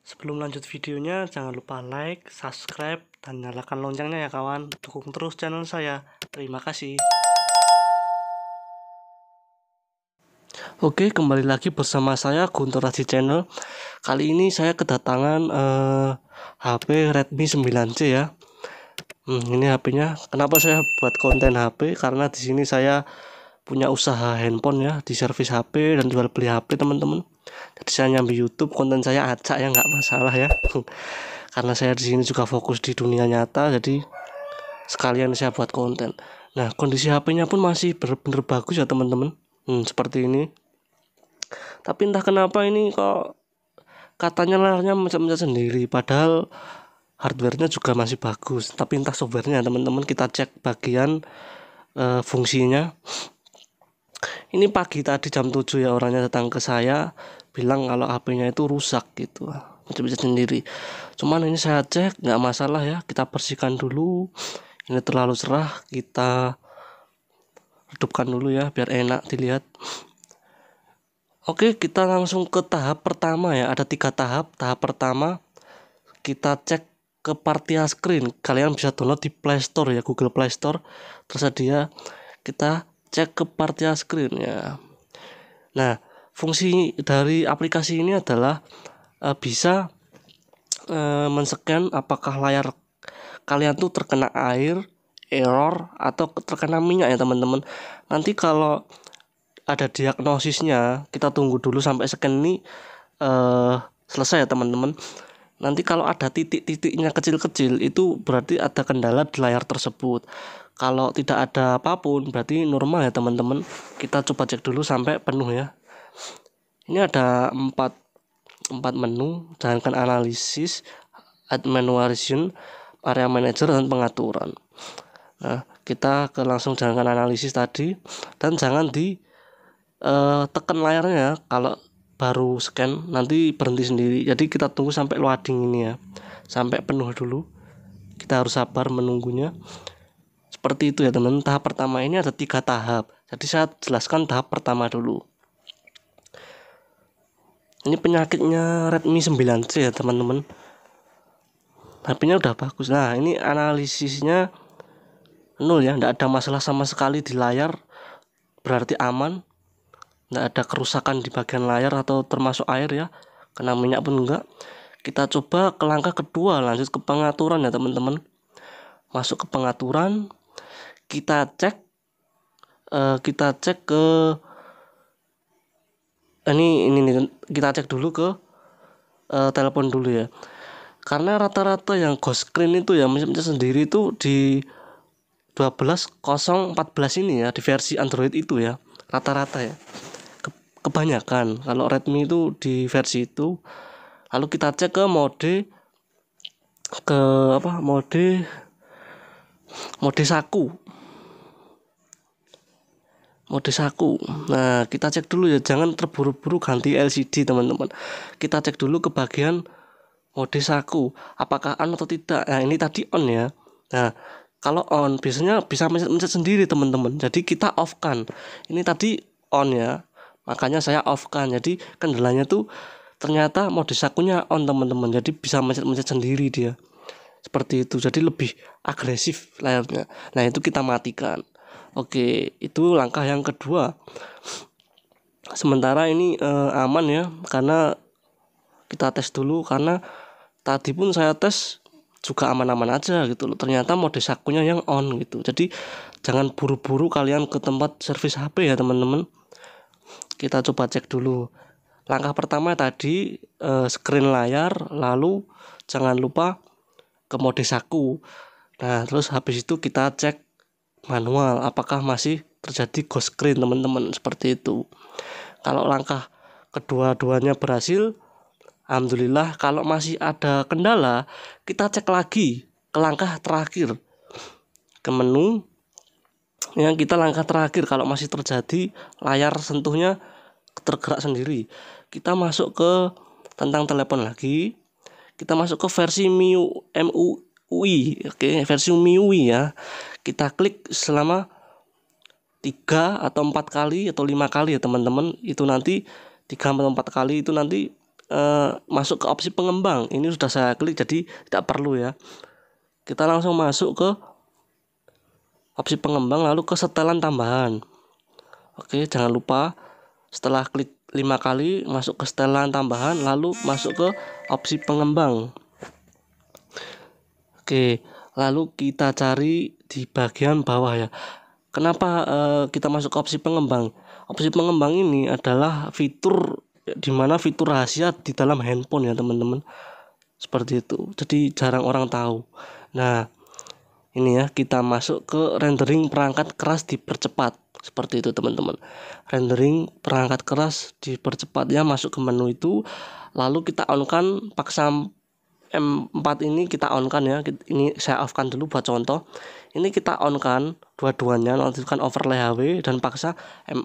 Sebelum lanjut videonya, jangan lupa like, subscribe, dan nyalakan loncengnya ya kawan. Dukung terus channel saya. Terima kasih. Oke, kembali lagi bersama saya Guntur Raji Channel. Kali ini saya kedatangan HP Redmi 9C ya. Ini HP-nya. Kenapa saya buat konten HP? Karena di sini saya punya usaha handphone ya, di servis HP dan jual beli HP teman-teman. Jadi saya nyambi YouTube, konten saya acak ya, nggak masalah ya. Karena saya di sini juga fokus di dunia nyata, jadi sekalian saya buat konten. Nah, kondisi HP-nya pun masih bener-bener bagus ya teman-teman. Seperti ini. Tapi entah kenapa ini kok katanya layarnya mencet-mencet sendiri, padahal hardware-nya juga masih bagus. Tapi entah software-nya teman-teman, kita cek bagian fungsinya. Ini pagi tadi jam 7 ya, orangnya datang ke saya bilang kalau HP-nya itu rusak gitu, mencet-mencet sendiri. Cuman ini saya cek nggak masalah ya, kita bersihkan dulu. Ini terlalu cerah, kita redupkan dulu ya biar enak dilihat. Oke, kita langsung ke tahap pertama ya. Ada 3 tahap. Tahap pertama kita cek ke Partia Screen. Kalian bisa download di Play Store ya, Google Play Store. Tersedia. Kita cek ke Partia Screen ya. Nah, fungsi dari aplikasi ini adalah bisa men-scan apakah layar kalian tuh terkena air, error, atau terkena minyak ya teman-teman. Nanti kalau ada diagnosisnya, kita tunggu dulu sampai scan ini selesai ya teman-teman. Nanti kalau ada titik-titiknya kecil-kecil, itu berarti ada kendala di layar tersebut. Kalau tidak ada apapun, berarti normal ya teman-teman. Kita coba cek dulu sampai penuh ya. Ini ada 4 menu, jalankan analisis, administration, area manager, dan pengaturan. Nah, kita langsung jalankan analisis tadi, dan jangan tekan layarnya. Kalau baru scan nanti berhenti sendiri, jadi kita tunggu sampai loading ini ya, sampai penuh dulu. Kita harus sabar menunggunya. Seperti itu ya teman-teman. Tahap pertama ini ada 3 tahap, jadi saya jelaskan tahap pertama dulu. Ini penyakitnya Redmi 9C ya teman-teman. HP-nya udah bagus. Nah, ini analisisnya 0 ya, tidak ada masalah sama sekali di layar, berarti aman. Nggak ada kerusakan di bagian layar atau termasuk air ya, kena minyak pun enggak. Kita coba ke langkah kedua, lanjut ke pengaturan ya teman-teman. Masuk ke pengaturan, kita cek ke ini kita cek dulu ke telepon dulu ya. Karena rata-rata yang ghost screen itu ya mencet sendiri itu di 12.0.14 ini ya, di versi Android itu ya, rata-rata ya. Kebanyakan kalau Redmi itu di versi itu. Lalu kita cek ke mode saku. Nah, kita cek dulu ya, jangan terburu-buru ganti LCD teman-teman. Kita cek dulu ke bagian mode saku, apakah on atau tidak. Nah, ini tadi on ya. Nah, kalau on biasanya bisa mencet sendiri teman-teman, jadi kita off kan. Ini tadi on ya, makanya saya off kan. Jadi kendalanya tuh ternyata mode sakunya on teman-teman, jadi bisa mencet sendiri dia. Seperti itu, jadi lebih agresif layarnya. Nah, itu kita matikan. Oke, itu langkah yang kedua. Sementara ini aman ya, karena kita tes dulu. Karena tadi pun saya tes juga aman-aman aja gitu loh. Ternyata mode sakunya yang on gitu. Jadi jangan buru-buru kalian ke tempat servis HP ya teman-teman. Kita coba cek dulu. Langkah pertama tadi screen layar, lalu jangan lupa ke mode saku. Nah, terus habis itu kita cek manual apakah masih terjadi ghost screen teman-teman, seperti itu. Kalau langkah kedua-duanya berhasil, alhamdulillah. Kalau masih ada kendala, kita cek lagi ke langkah terakhir, ke menu yang kita langkah terakhir. Kalau masih terjadi layar sentuhnya tergerak sendiri, kita masuk ke tentang telepon lagi. Kita masuk ke versi MIUI. Oke, versi MIUI ya. Kita klik selama 3 atau 4 kali atau 5 kali ya teman-teman. Itu nanti 3 atau 4 kali itu nanti masuk ke opsi pengembang. Ini sudah saya klik, jadi tidak perlu ya. Kita langsung masuk ke opsi pengembang, lalu ke setelan tambahan. Oke, jangan lupa setelah klik 5 kali masuk ke setelan tambahan, lalu masuk ke opsi pengembang. Oke, lalu kita cari di bagian bawah ya. Kenapa kita masuk ke opsi pengembang? Opsi pengembang ini adalah fitur dimana fitur rahasia di dalam handphone ya teman-teman. Seperti itu. Jadi jarang orang tahu. Nah, ini ya, kita masuk ke rendering perangkat keras dipercepat. Seperti itu teman-teman. Rendering perangkat keras dipercepat ya, masuk ke menu itu. Lalu kita on kan paksa M4 ini, kita on kan ya. Ini saya off kan dulu buat contoh. Ini kita on kan dua-duanya, nonaktifkan overlay HW dan paksa 4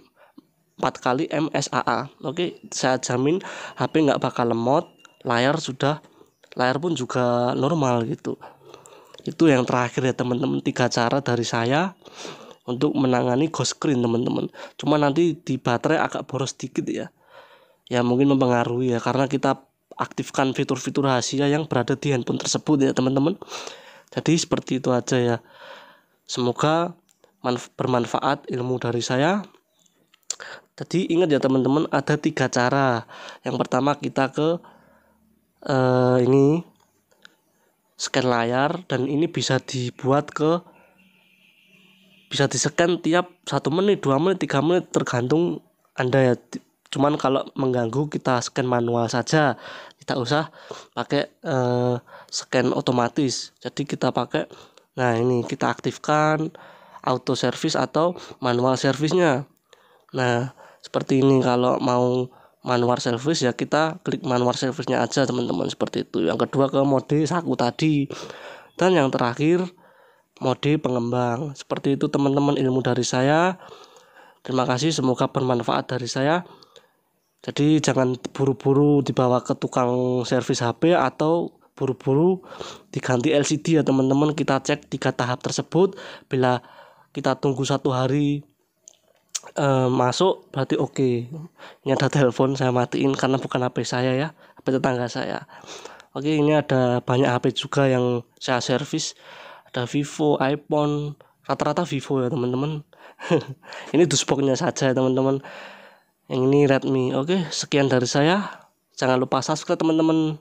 kali MSAA. Oke, saya jamin HP nggak bakal lemot, layar pun juga normal gitu. Itu yang terakhir ya teman-teman, 3 cara dari saya untuk menangani ghost screen teman-teman. Cuma nanti di baterai agak boros dikit ya. Ya mungkin mempengaruhi ya, karena kita aktifkan fitur-fitur rahasia yang berada di handphone tersebut ya teman-teman. Jadi seperti itu aja ya. Semoga bermanfaat ilmu dari saya. Jadi ingat ya teman-teman, ada 3 cara. Yang pertama kita ke ini scan layar, dan ini bisa dibuat bisa di-scan tiap 1 menit, 2 menit, 3 menit tergantung Anda ya. Cuman kalau mengganggu kita scan manual saja, tidak usah pakai scan otomatis. Jadi kita pakai, nah ini kita aktifkan auto service atau manual service-nya. Nah seperti ini, kalau mau manual service ya kita klik manual service-nya aja teman-teman, seperti itu. Yang kedua ke mode saku tadi, dan yang terakhir mode pengembang. Seperti itu teman-teman ilmu dari saya. Terima kasih, semoga bermanfaat dari saya. Jadi jangan buru-buru dibawa ke tukang servis HP atau buru-buru diganti LCD ya teman-teman. Kita cek 3 tahap tersebut. Bila kita tunggu 1 hari masuk, berarti oke. Ini ada telepon, saya matiin karena bukan HP saya ya, HP tetangga saya. Oke, ini ada banyak HP juga yang saya servis. Ada Vivo, iPhone, rata-rata Vivo ya teman-teman. Ini duspoknya saja ya teman-teman. Yang ini Redmi. Oke, sekian dari saya. Jangan lupa subscribe teman-teman.